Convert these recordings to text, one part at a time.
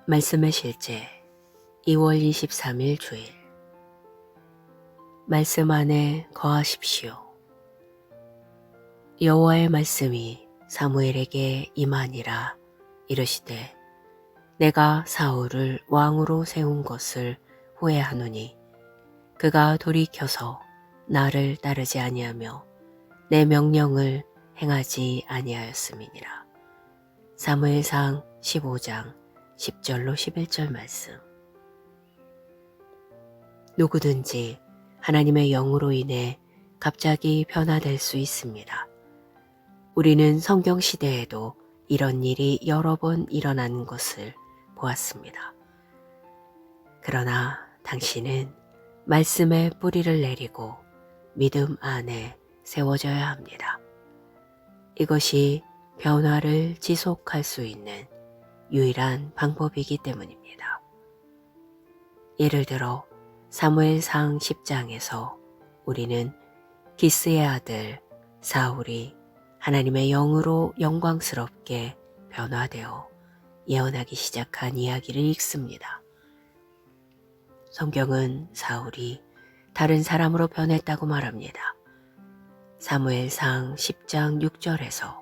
말씀의 실제 2월 23일 주일. 말씀 안에 거하십시오. 여호와의 말씀이 사무엘에게 임하니라. 이르시되 내가 사울을 왕으로 세운 것을 후회하노니 그가 돌이켜서 나를 따르지 아니하며 내 명령을 행하지 아니하였음이니라. 사무엘상 15장 10절로 11절 말씀. 누구든지 하나님의 영으로 인해 갑자기 변화될 수 있습니다. 우리는 성경 시대에도 이런 일이 여러 번 일어나는 것을 보았습니다. 그러나 당신은 말씀의 뿌리를 내리고 믿음 안에 세워져야 합니다. 이것이 변화를 지속할 수 있는 유일한 방법이기 때문입니다. 예를 들어 사무엘상 10장에서 우리는 기스의 아들 사울이 하나님의 영으로 영광스럽게 변화되어 예언하기 시작한 이야기를 읽습니다. 성경은 사울이 다른 사람으로 변했다고 말합니다. 사무엘상 10장 6절에서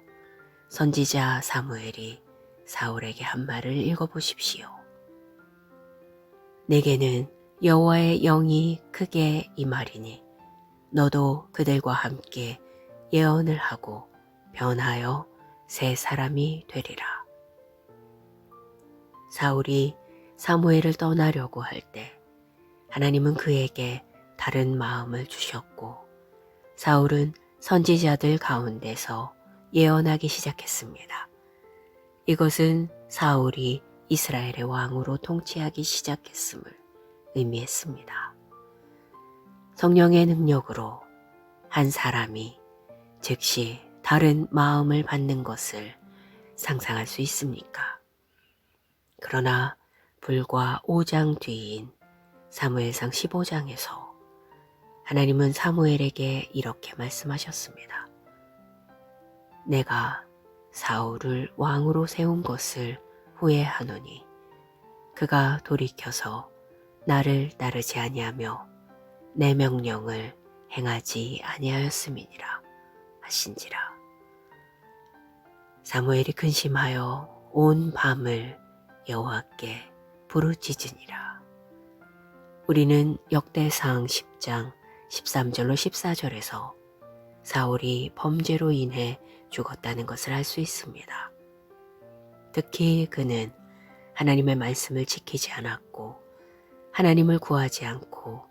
선지자 사무엘이 사울에게 한 말을 읽어보십시오. 내게는 여호와의 영이 크게 임하리니 너도 그들과 함께 예언을 하고 변하여 새 사람이 되리라. 사울이 사무엘을 떠나려고 할 때 하나님은 그에게 다른 마음을 주셨고 사울은 선지자들 가운데서 예언하기 시작했습니다. 이것은 사울이 이스라엘의 왕으로 통치하기 시작했음을 의미했습니다. 성령의 능력으로 한 사람이 즉시 다른 마음을 받는 것을 상상할 수 있습니까? 그러나 불과 5장 뒤인 사무엘상 15장에서 하나님은 사무엘에게 이렇게 말씀하셨습니다. 내가 사울을 왕으로 세운 것을 후회하노니 그가 돌이켜서 나를 따르지 아니하며 내 명령을 행하지 아니하였음이니라 하신지라. 사무엘이 근심하여 온 밤을 여호와께 부르짖으니라. 우리는 역대상 10장 13절로 14절에서 사울이 범죄로 인해 죽었다는 것을 알 수 있습니다. 특히 그는 하나님의 말씀을 지키지 않았고 하나님을 구하지 않고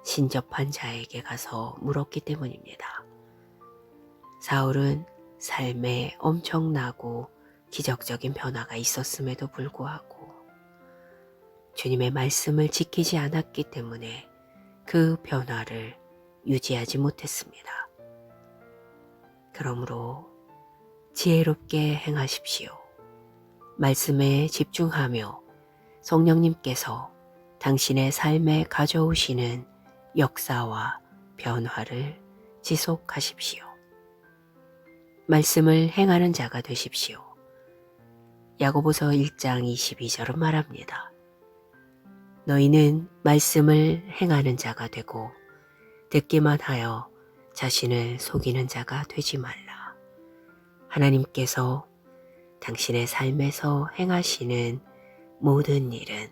신접한 자에게 가서 물었기 때문입니다. 사울은 삶에 엄청나고 기적적인 변화가 있었음에도 불구하고 주님의 말씀을 지키지 않았기 때문에 그 변화를 유지하지 못했습니다. 그러므로 지혜롭게 행하십시오. 말씀에 집중하며 성령님께서 당신의 삶에 가져오시는 역사와 변화를 지속하십시오. 말씀을 행하는 자가 되십시오. 야고보서 1장 22절은 말합니다. 너희는 말씀을 행하는 자가 되고 듣기만 하여 자신을 속이는 자가 되지 말라. 하나님께서 당신의 삶에서 행하시는 모든 일은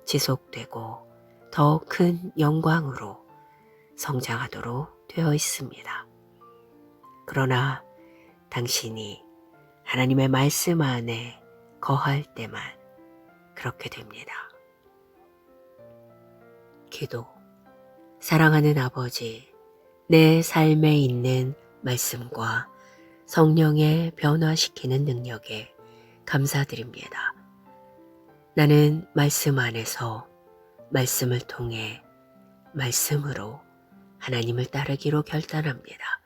지속되고 더 큰 영광으로 성장하도록 되어 있습니다. 그러나 당신이 하나님의 말씀 안에 거할 때만 그렇게 됩니다. 기도. 사랑하는 아버지, 내 삶에 있는 말씀과 성령의 변화시키는 능력에 감사드립니다. 나는 말씀 안에서 말씀을 통해 말씀으로 하나님을 따르기로 결단합니다.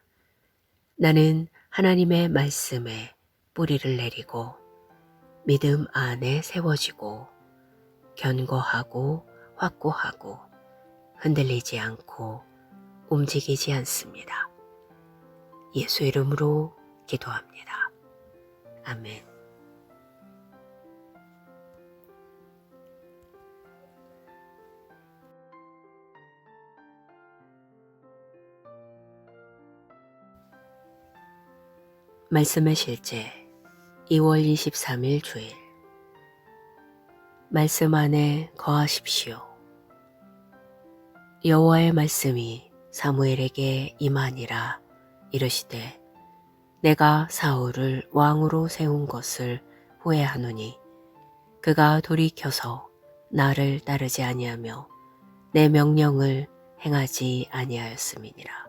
나는 하나님의 말씀에 뿌리를 내리고 믿음 안에 세워지고 견고하고 확고하고 흔들리지 않고 움직이지 않습니다. 예수 이름으로 기도합니다. 아멘. 말씀의 실제 2월 23일 주일. 말씀 안에 거하십시오. 여호와의 말씀이 사무엘에게 임하니라. 이르시되 내가 사울을 왕으로 세운 것을 후회하노니 그가 돌이켜서 나를 따르지 아니하며 내 명령을 행하지 아니하였음이니라.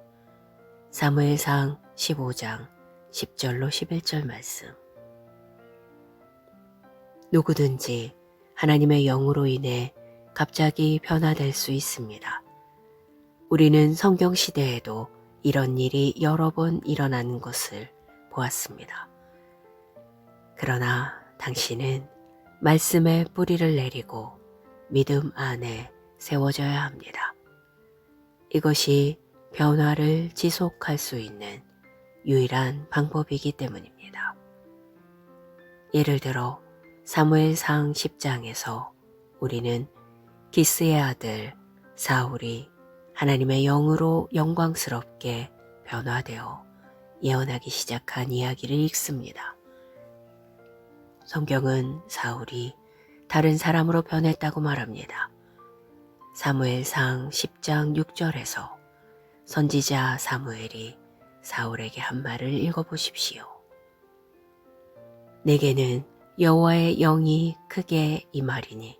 사무엘상 15장 10절로 11절 말씀. 누구든지 하나님의 영으로 인해 갑자기 변화될 수 있습니다. 우리는 성경 시대에도 이런 일이 여러 번 일어나는 것을 보았습니다. 그러나 당신은 말씀의 뿌리를 내리고 믿음 안에 세워져야 합니다. 이것이 변화를 지속할 수 있는 유일한 방법이기 때문입니다. 예를 들어 사무엘상 10장에서 우리는 기스의 아들 사울이 하나님의 영으로 영광스럽게 변화되어 예언하기 시작한 이야기를 읽습니다. 성경은 사울이 다른 사람으로 변했다고 말합니다. 사무엘상 10장 6절에서 선지자 사무엘이 사울에게 한 말을 읽어보십시오. 내게는 여호와의 영이 크게 임하리니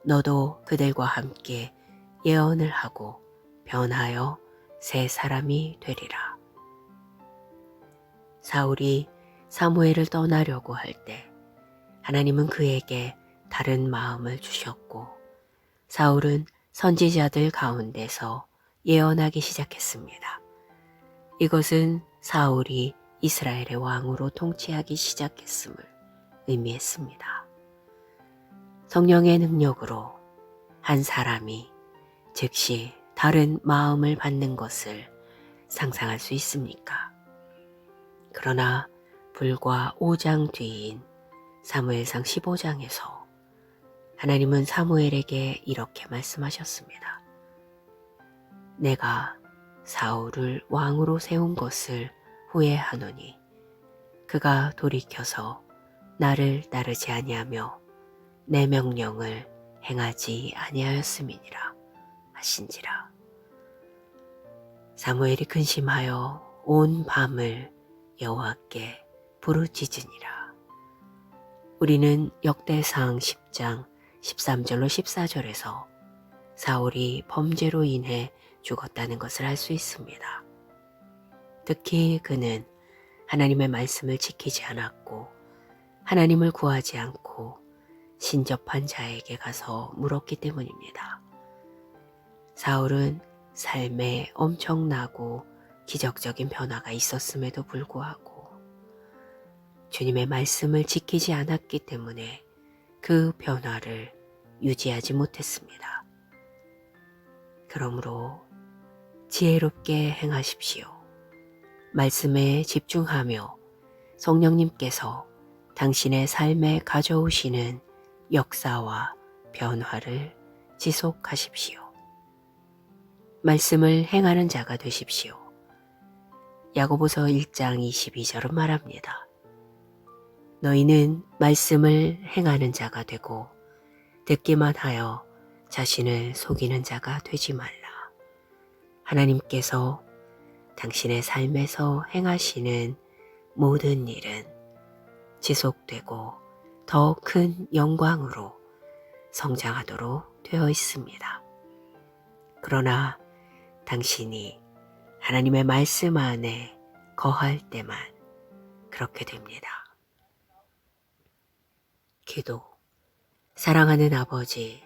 너도 그들과 함께 예언을 하고 변하여 새 사람이 되리라. 사울이 사무엘을 떠나려고 할 때 하나님은 그에게 다른 마음을 주셨고 사울은 선지자들 가운데서 예언하기 시작했습니다. 이것은 사울이 이스라엘의 왕으로 통치하기 시작했음을 의미했습니다. 성령의 능력으로 한 사람이 즉시 다른 마음을 받는 것을 상상할 수 있습니까? 그러나 불과 5장 뒤인 사무엘상 15장에서 하나님은 사무엘에게 이렇게 말씀하셨습니다. 내가 사울을 왕으로 세운 것을 후회하노니 그가 돌이켜서 나를 따르지 아니하며 내 명령을 행하지 아니하였음이니라 하신지라. 사무엘이 근심하여 온 밤을 여호와께 부르짖으니라. 우리는 역대상 10장 13절로 14절에서 사울이 범죄로 인해 죽었다는 것을 알 수 있습니다. 특히 그는 하나님의 말씀을 지키지 않았고 하나님을 구하지 않고 신접한 자에게 가서 물었기 때문입니다. 사울은 삶에 엄청나고 기적적인 변화가 있었음에도 불구하고 주님의 말씀을 지키지 않았기 때문에 그 변화를 유지하지 못했습니다. 그러므로 지혜롭게 행하십시오. 말씀에 집중하며 성령님께서 당신의 삶에 가져오시는 역사와 변화를 지속하십시오. 말씀을 행하는 자가 되십시오. 야고보서 1장 22절은 말합니다. 너희는 말씀을 행하는 자가 되고 듣기만 하여 자신을 속이는 자가 되지 말라. 하나님께서 당신의 삶에서 행하시는 모든 일은 지속되고 더 큰 영광으로 성장하도록 되어 있습니다. 그러나 당신이 하나님의 말씀 안에 거할 때만 그렇게 됩니다. 기도. 사랑하는 아버지,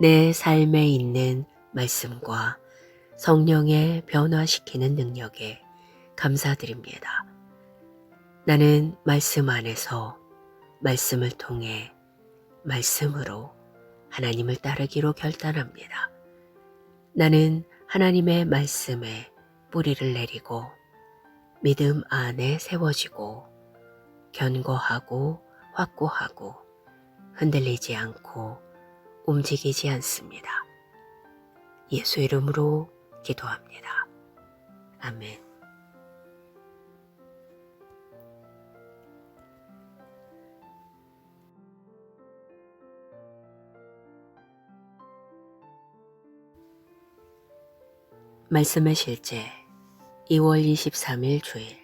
내 삶에 있는 말씀과 성령의 변화시키는 능력에 감사드립니다. 나는 말씀 안에서 말씀을 통해 말씀으로 하나님을 따르기로 결단합니다. 나는 하나님의 말씀에 뿌리를 내리고 믿음 안에 세워지고 견고하고 확고하고 흔들리지 않고 움직이지 않습니다. 예수 이름으로 기도합니다. 아멘. 말씀의 실제 2월 23일 주일.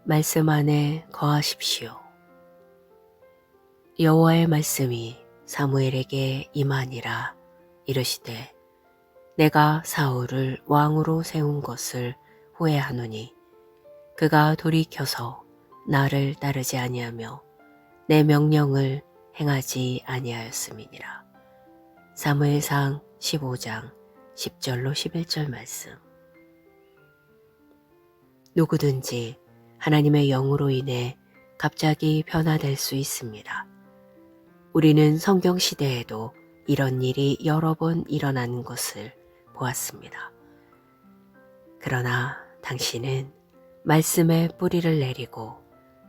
말씀 안에 거하십시오. 여호와의 말씀이 사무엘에게 임하니라. 이르시되 내가 사울을 왕으로 세운 것을 후회하노니 그가 돌이켜서 나를 따르지 아니하며 내 명령을 행하지 아니하였음이니라. 사무엘상 15장 10절로 11절 말씀. 누구든지 하나님의 영으로 인해 갑자기 변화될 수 있습니다. 우리는 성경 시대에도 이런 일이 여러 번 일어나는 것을 보았습니다. 그러나 당신은 말씀의 뿌리를 내리고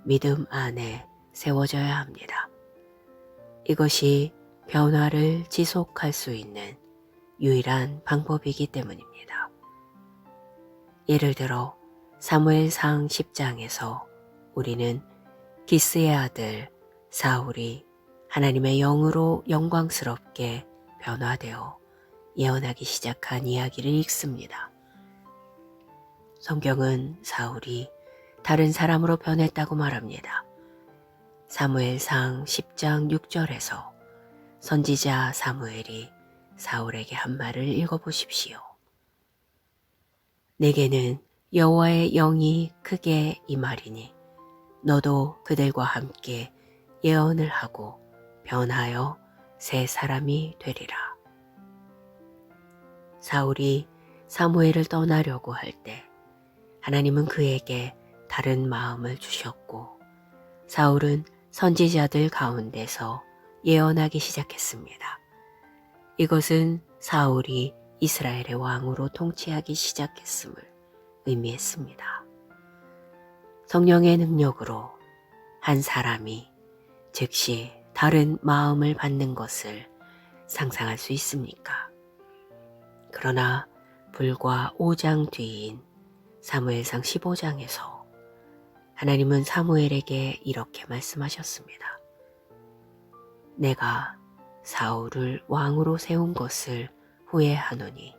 믿음 안에 세워져야 합니다. 이것이 변화를 지속할 수 있는 유일한 방법이기 때문입니다. 예를 들어 사무엘상 10장에서 우리는 기스의 아들 사울이 하나님의 영으로 영광스럽게 변화되어 예언하기 시작한 이야기를 읽습니다. 성경은 사울이 다른 사람으로 변했다고 말합니다. 사무엘상 10장 6절에서 선지자 사무엘이 사울에게 한 말을 읽어보십시오. 내게는 여호와의 영이 크게 임하리니 너도 그들과 함께 예언을 하고 변하여 새 사람이 되리라. 사울이 사무엘을 떠나려고 할 때 하나님은 그에게 다른 마음을 주셨고 사울은 선지자들 가운데서 예언하기 시작했습니다. 이것은 사울이 이스라엘의 왕으로 통치하기 시작했음을 의미했습니다. 성령의 능력으로 한 사람이 즉시 다른 마음을 받는 것을 상상할 수 있습니까? 그러나 불과 5장 뒤인 사무엘상 15장에서 하나님은 사무엘에게 이렇게 말씀하셨습니다. 내가 사울을 왕으로 세운 것을 후회하노니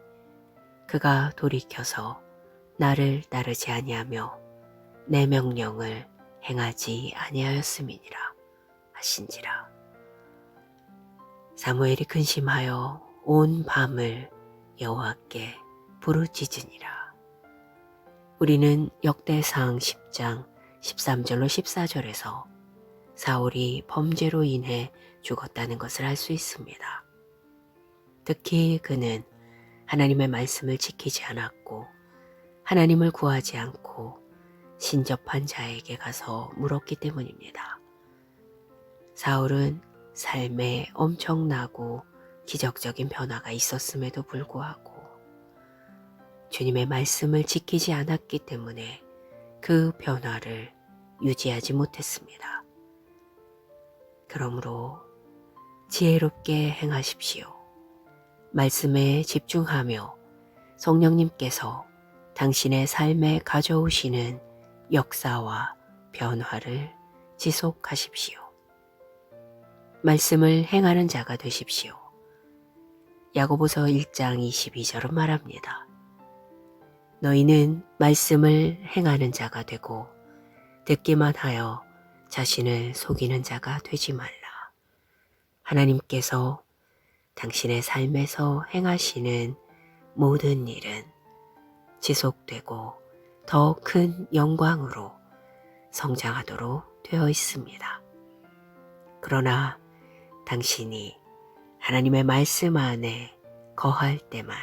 그가 돌이켜서 나를 따르지 아니하며 내 명령을 행하지 아니하였음이니라 하신지라. 사무엘이 근심하여 온 밤을 여호와께 부르짖으니라. 우리는 역대상 10장 13절로 14절에서 사울이 범죄로 인해 죽었다는 것을 알 수 있습니다. 특히 그는 하나님의 말씀을 지키지 않았고 하나님을 구하지 않고 신접한 자에게 가서 물었기 때문입니다. 사울은 삶에 엄청나고 기적적인 변화가 있었음에도 불구하고 주님의 말씀을 지키지 않았기 때문에 그 변화를 유지하지 못했습니다. 그러므로 지혜롭게 행하십시오. 말씀에 집중하며 성령님께서 당신의 삶에 가져오시는 역사와 변화를 지속하십시오. 말씀을 행하는 자가 되십시오. 야고보서 1장 22절은 말합니다. 너희는 말씀을 행하는 자가 되고 듣기만 하여 자신을 속이는 자가 되지 말라. 하나님께서 당신의 삶에서 행하시는 모든 일은 지속되고 더 큰 영광으로 성장하도록 되어 있습니다. 그러나 당신이 하나님의 말씀 안에 거할 때만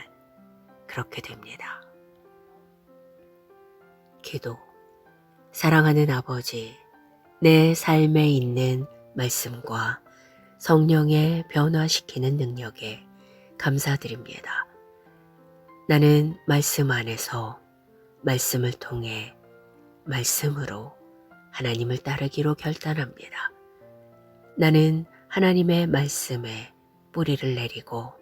그렇게 됩니다. 기도. 사랑하는 아버지, 내 삶에 있는 말씀과 성령의 변화시키는 능력에 감사드립니다. 나는 말씀 안에서 말씀을 통해 말씀으로 하나님을 따르기로 결단합니다. 나는 하나님의 말씀에 뿌리를 내리고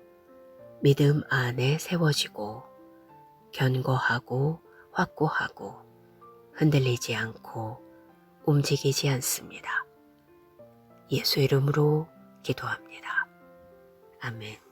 믿음 안에 세워지고 견고하고 확고하고 흔들리지 않고 움직이지 않습니다. 예수 이름으로 기도합니다. 아멘.